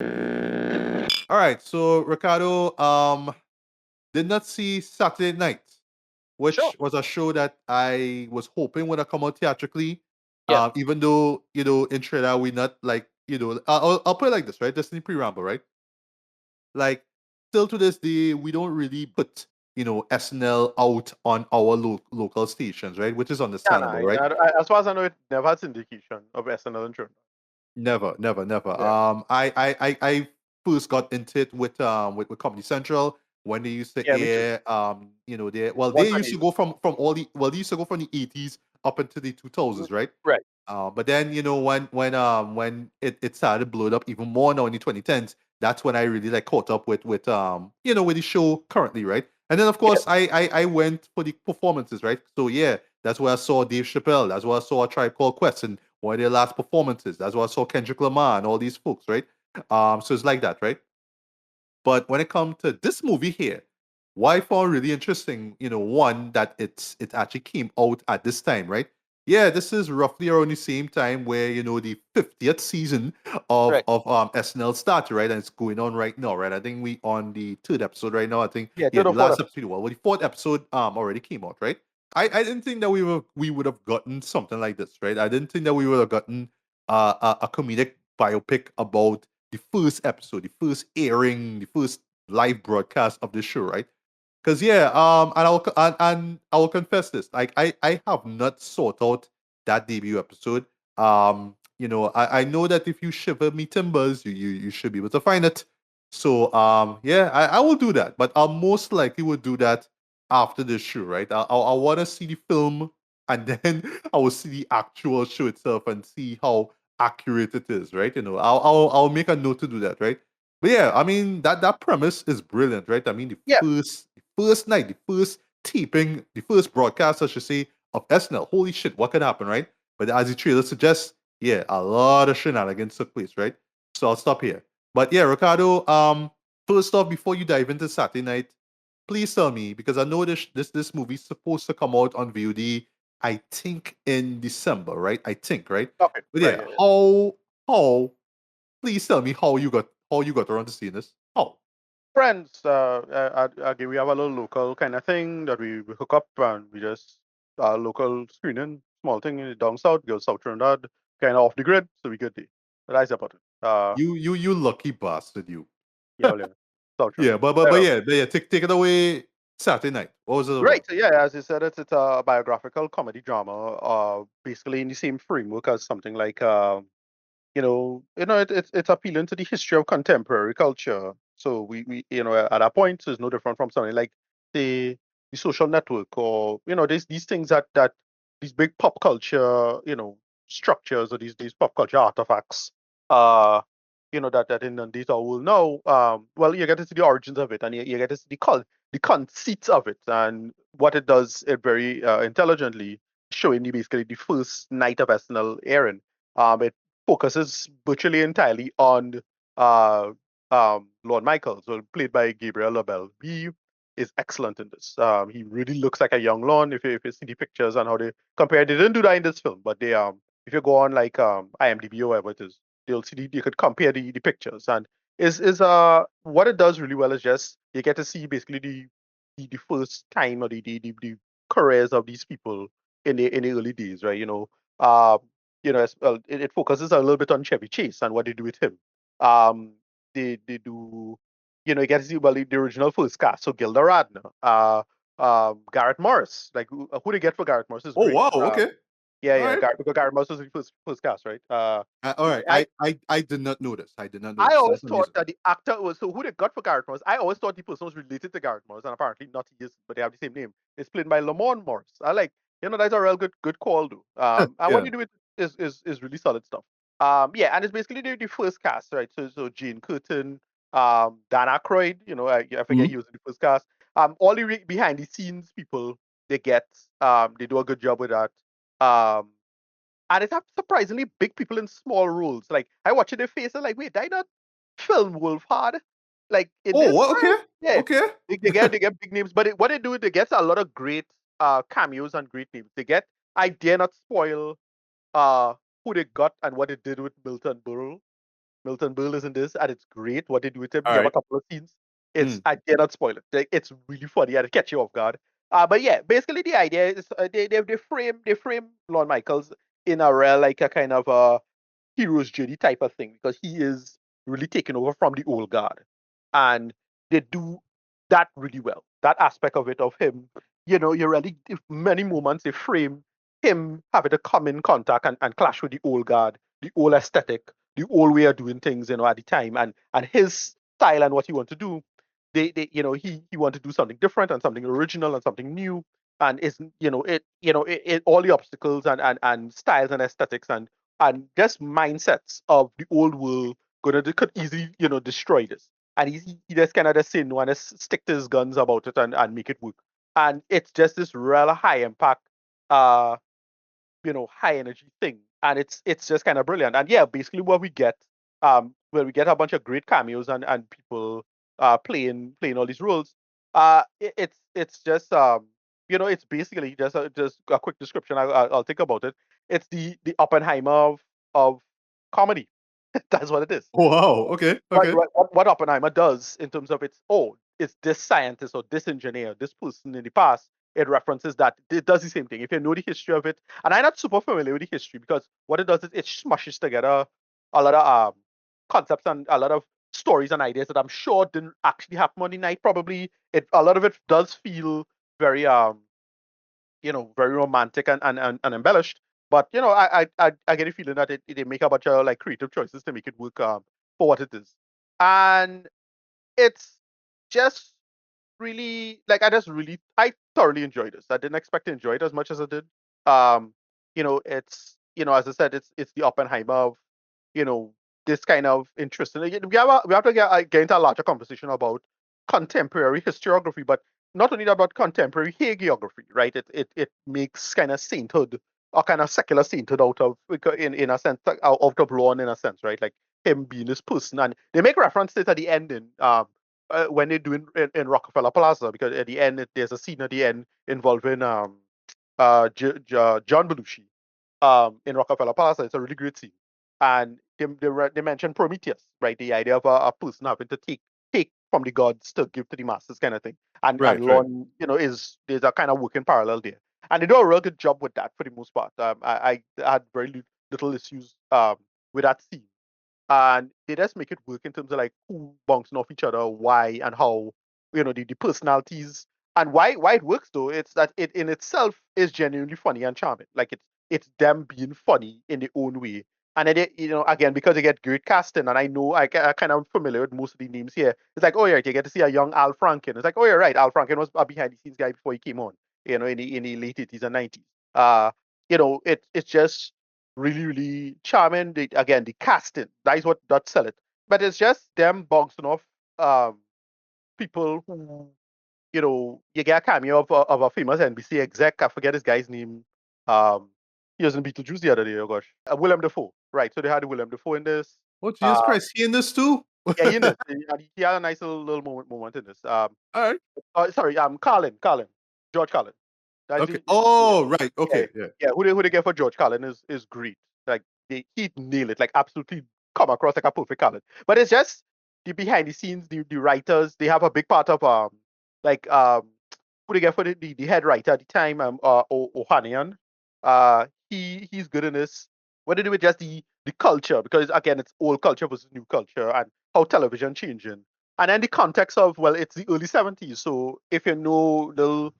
All right, so Ricardo, did not see Saturday Night, Sure. which was a show that I was hoping would have come out theatrically. Yeah. Even though in Trinidad we not like I'll put it like this, right? Just in the preamble, right? Like, still to this day, we don't really put SNL out on our local stations, right? Which is Yeah, nah, understandable, right? as far as I know, it never had syndication of SNL and Trinidad. Never, never, never. Yeah. I first got into it with Comedy Central when they used to Yeah, me too. air they Once a used day. to go from all the well they used to go from the 80s up into the Mm, 2000s, right? right. But then when it started blowing up even more now in the 2010s, that's when I really like caught up with the show currently, right? And then of Yeah. course I went for the performances, right? So yeah, that's where I saw Dave Chappelle. That's where I saw A Tribe Called Quest and one of their last performances. That's where I saw Kendrick Lamar and all these folks, right? So it's like that, right? But when it comes to this movie here, what I found really interesting, one that it actually came out at this time, right? Yeah, this is roughly around the same time where the 50th season of Right. SNL started, right? And it's going on right now, right? I think we on the third episode right now. I think Yeah, yeah, third or the fourth last episode. episode, well, the fourth episode already came out, right? I didn't think that we would have gotten something like this, right? I didn't think that we would have gotten a comedic biopic about the first episode, the first airing, the first live broadcast of the show, right? Because yeah, and I will confess this, like I have not sought out that debut episode. I know that if you shiver me timbers, you should be able to find it. So yeah, I will do that, but I'll most likely would do that after the show, right? I want to see the film, and then I will see the actual show itself and see how accurate it is, right? I'll make a note to do that, right? But yeah, I mean that premise is brilliant, right? I mean Yeah. the first night, the first taping, the first broadcast, I should say, of SNL. Holy shit, what could happen, right? But as the trailer suggests, yeah, a lot of shenanigans took place, right? So I'll stop here. But yeah, Ricardo, first off, before you dive into Saturday night, please tell me, because I know this movie's supposed to come out on VOD, I think in December, right? I think, right? Okay. But Right. yeah, Yeah. Yeah. how please tell me how you got around to seeing this. How? Friends, again, we have a little local kind of thing that we hook up and we just local screening, small thing down south, go South Trinidad, kind of off the grid, so we good day. But that's about it. You lucky bastard, you. Yeah, well, yeah, South Yeah, Trinidad. but yeah, take it away. Saturday night. What was it Right. about? So yeah, as you said, it's a biographical comedy drama, basically in the same framework as something like it's appealing to the history of contemporary culture. So we at that point is no different from something like the social network, or these things that these big pop culture structures, or these pop culture artifacts uh that inundate our world now. Well, you get to see the origins of it, and you get to see the conceit of it, and what it does it very intelligently, showing you basically the first night of SNL airing. It focuses virtually entirely on uh, Lord Michael, so played by Gabriel Labelle. He is excellent in this. He really looks like a young Lon. If you see the pictures and how they compare, they didn't do that in this film, but they if you go on like IMDb or whatever it is, you'll see you could compare the pictures, and is what it does really well is just you get to see basically the first time, or the careers of these people in the early days, right? Uh, as well, it focuses a little bit on Chevy Chase and what they do with him. Um, they do, you get to see, well, the original first cast, so Gilda Radner, Garrett Morris, like who they get for Garrett Morris is Oh great. wow, okay. Yeah, All yeah, right. Because Garrett Morris was the first cast, right? All right. I I did not know this. I did not know I this. That's always thought amazing. that the actor was, so who they got for Garrett Morris. I always thought the person was related to Garrett Morris, and apparently not. He is, but they have the same name. It's played by Lamont Morris. I like, that's a real good call, though. And what Yeah. you do with is really solid stuff. Yeah, and it's basically the first cast, right? So Gene Curtin, Dan Aykroyd. I forget Mhm. he was in the first cast. All the behind the scenes people they get, they do a good job with that. Um, and it have surprisingly big people in small roles. Like I watch their face and like, wait, did I not film Wolf Hard? Like in Oh, this, what? Okay. right? Yeah, Okay. they get big names, but what they do, they get a lot of great cameos and great names. They get, I dare not spoil uh who they got and what they did with Milton Berle. Milton Berle is in this, and it's great what they do with him. All You have a right. couple of scenes. It's Mm. I dare not spoil it. Like, it's really funny and it catch you off guard. But yeah, basically the idea is they frame Lorne Michaels in a real like a kind of a hero's journey type of thing because he is really taken over from the old guard, and they do that really well. That aspect of it of him, you really many moments they frame him having to come in contact and clash with the old guard, the old aesthetic, the old way of doing things, at the time, and his style and what he want to do. He want to do something different and something original and something new, and it's all the obstacles and styles and aesthetics and just mindsets of the old world could easily destroy this, and he just kind of just say no and just stick to his guns about it and make it work, and it's just this real high impact, uh high energy thing, and it's just kind of brilliant. And yeah, basically what we get, where we get a bunch of great cameos and people playing all these roles. It's just it's basically just a quick description. I'll think about it. It's the Oppenheimer of comedy. That's what it is. Wow. Okay. Right, Okay. right. What Oppenheimer does in terms of it's this scientist or this engineer, this person in the past. It references that it does the same thing. If you know the history of it, and I'm not super familiar with the history because what it does is it smushes together a lot of concepts and a lot of stories and ideas that I'm sure didn't actually happen on the night. Probably a lot of it does feel very very romantic and embellished. But I get a feeling that they make a bunch of like creative choices to make it work for what it is, and it's just really like I thoroughly enjoyed this. I didn't expect to enjoy it as much as I did. It's as I said, it's the Oppenheimer of you know this kind of interest. And again, we have to get into a larger conversation about contemporary historiography, but not only about contemporary hagiography, right? It makes kind of sainthood or kind of secular sainthood out of in a sense out of Lorne in a sense, right? Like him being this person, and they make reference to it at the ending. When they do in Rockefeller Plaza, because at the end there's a scene at the end involving John Belushi in Rockefeller Plaza. It's a really great scene, and they mention Prometheus, right? The idea of a person having to take from the gods to give to the masses, kind of thing. And Right. Right. Lorne, is there's a kind of working parallel there, and they do a real good job with that for the most part. I had very little issues with that scene, and they just make it work in terms of like who bouncing off each other, why and how, the personalities, and why it works though. It's that it in itself is genuinely funny and charming. Like it's them being funny in their own way. And then again, because they get great casting, and I know I kind of familiar with most of the names here. It's like, oh yeah, you get to see a young Al Franken. It's like, oh yeah, right, Al Franken was a behind the scenes guy before he came on, in the late 80s and 90s. It's just really, really charming. Again, the casting, that is what that sell it. But it's just them bouncing off um, people who, you get a cameo of a famous NBC exec. I forget this guy's name. Um, he was in Beetlejuice the other day. Oh gosh, Willem Dafoe. Right. So they had Willem Dafoe in this. Oh Jesus Uh, Christ! He in this too? yeah, he in this. He had a nice little moment in this. All right. Sorry. Carlin, George Carlin. That's Okay. yeah, Oh, right. yeah, Okay. Yeah. yeah. Who they get for George Carlin is great. Like he nail it. Like absolutely come across like a perfect Carlin. But it's just the behind the scenes, the writers. They have a big part of like who they get for the head writer at the time, Ohanian. He's good in this. What they do with just the culture, because again it's old culture versus new culture and how television changing. And then the context of, well, it's the early 70s. So if you know a little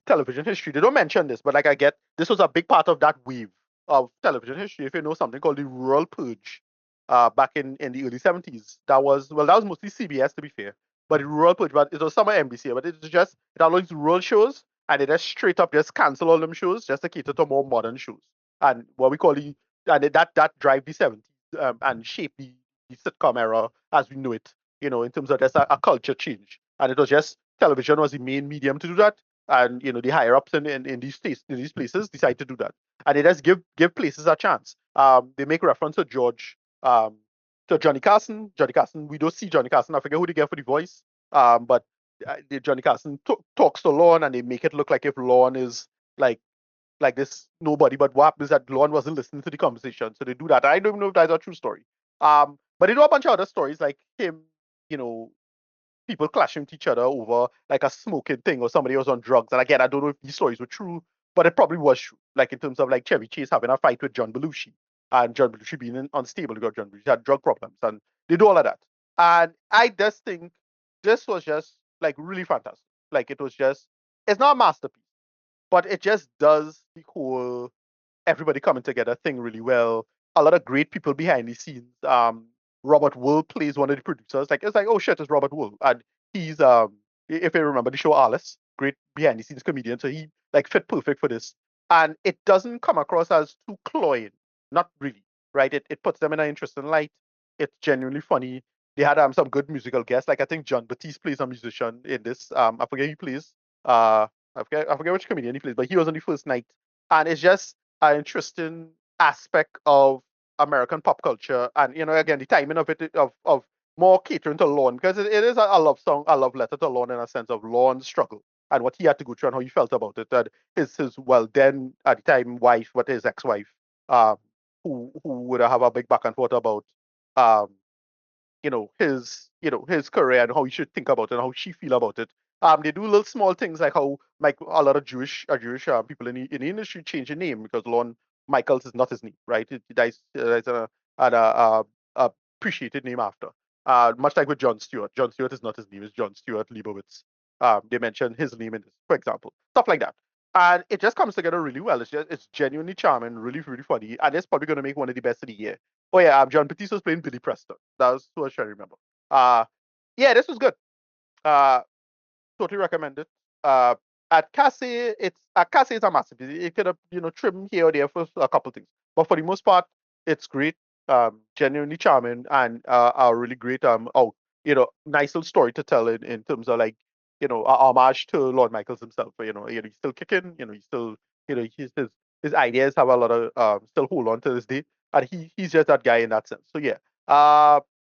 television history. They don't mention this, but like I get this was a big part of that wave of television history. If you know something called the Rural Purge, back in the early 70s, that was mostly CBS to be fair, but the Rural Purge, but it was some NBC, but it allowed these rural shows, and they just straight up just cancel all them shows just to cater to more modern shows, and what we call that drive the 70s, and shape the sitcom era as we know it. In terms of just a culture change, and it was just television was the main medium to do that, and the higher ups in these states in these places decide to do that, and they just give places a chance. They make reference to to Johnny Carson. Johnny Carson, we don't see Johnny Carson. I forget who they get for the voice. But Johnny Carson talks to Lorne, and they make it look like if Lorne is like this nobody. But what happens is that Lorne wasn't listening to the conversation, so they do that. I don't know if that's a true story. But they do a bunch of other stories like him, you know, people clashing with each other over like a smoking thing or somebody was on drugs. And again, I don't know if these stories were true, but it probably was true. Like in terms of like Chevy Chase having a fight with John Belushi and John Belushi being unstable because John Belushi had drug problems and they do all of that. And I just think this was just like really fantastic. Like it was just, it's not a masterpiece, but it just does the whole everybody coming together thing really well. A lot of great people behind the scenes. Robert Wool plays one of the producers. Like it's like, oh shit, it's Robert Wool, and he's if you remember the show Alice, great behind the scenes comedian. So he like fit perfect for this, and it doesn't come across as too cloying. Not really, right? It puts them in an interesting light. It's genuinely funny. They had some good musical guests. Like I think John Batiste plays a musician in this. I forget who he plays. I forget which comedian he plays, but he was on the first night, and it's just an interesting aspect of American pop culture, and again the timing of it of more catering to Lorne because it is a love song, a love letter to Lorne in a sense of Lorne's struggle and what he had to go through and how he felt about it. And his well then at the time wife, but his ex-wife, um, who would have a big back and forth about um his career and how he should think about it and how she feel about it. They do little small things like how like a lot of Jewish people in the industry change their name because Lon Michaels is not his name, right? There's a appreciated name after. Much like with John Stewart. John Stewart is not his name; it's John Stewart Leibowitz. They mention his name in this, for example, stuff like that. And it just comes together really well. It's genuinely charming, really really funny, and it's probably going to make one of the best of the year. Oh yeah, John Batiste was playing Billy Preston. That was who I was trying to remember. Uh, yeah, this was good. Uh, totally recommend it. Uh, at Cassie, Cassie is a massive. It could have trim here or there for a couple things, but for the most part, it's great. Genuinely charming and a really great nice little story to tell in terms of like a homage to Lord Michaels himself. He's still kicking. He's still his ideas have a lot of still hold on to this day, and he's just that guy in that sense. So yeah,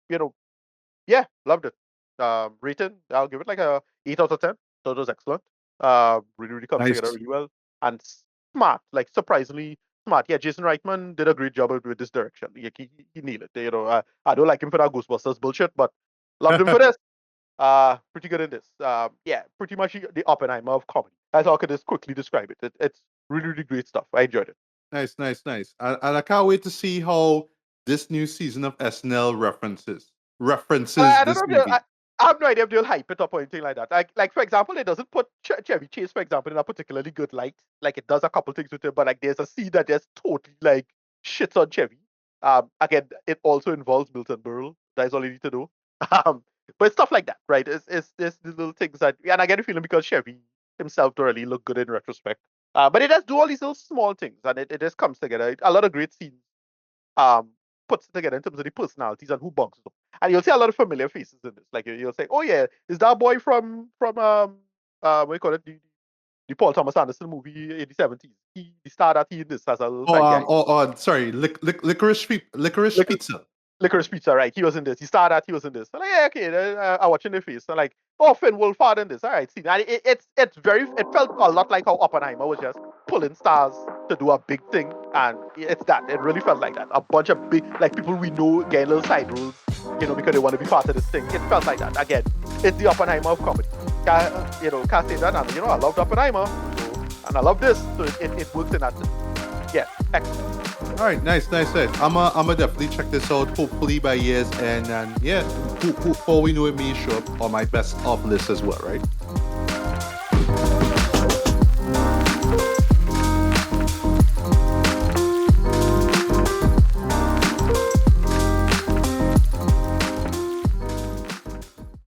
you know, yeah, loved it. Rating, I'll give it like a 8 out of 10. Thought it was excellent. Really, really comes together Nice. really well and smart, like surprisingly smart. Yeah, Jason Reitman did a great job with this direction. He nailed it. I don't like him for that Ghostbusters bullshit, but loved him for this. Pretty good in this. Yeah, pretty much the Oppenheimer of comedy. That's how I could just quickly describe it. It's really, really great stuff. I enjoyed it. Nice, nice, nice. And I can't wait to see how this new season of SNL references I don't this know if movie. I have no idea if they'll hype it up or anything like that. Like for example, it doesn't put Chevy Chase, for example, in a particularly good light. Like it does a couple things with it, but like there's a scene that just totally like shits on Chevy. Again, it also involves Milton Berle. That's all you need to know. Um, but stuff like that, right? It's these little things that, and I get a feeling because Chevy himself don't really look good in retrospect. But it does do all these little small things, and it just comes together. A lot of great scenes um puts it together in terms of the personalities and who bunks them. And you'll see a lot of familiar faces in this. Like you'll say, "Oh yeah, is that boy from what do you call it, the Paul Thomas Anderson movie in the 70s? He starred at he in this as a little side guy. Sorry, licorice Lic- pizza. Licorice Pizza, right? He was in this. He starred at he was in this. I'm like, yeah, okay. Then, I watching the face. I'm like, oh, Finn Wolfhard in this. All right, see, and it felt a lot like how Oppenheimer was just pulling stars to do a big thing, and it's that. It really felt like that. A bunch of big like people we know getting little side roles, because they want to be part of this thing. It felt like that. Again, it's the Oppenheimer of comedy. Can't say that. And I loved Oppenheimer, and I love this, so it works in that sense. Yeah, excellent. All right, nice, nice, nice. I'ma definitely check this out. Hopefully by year's end, and yeah, before we know it, may show up on my best of list as well, right?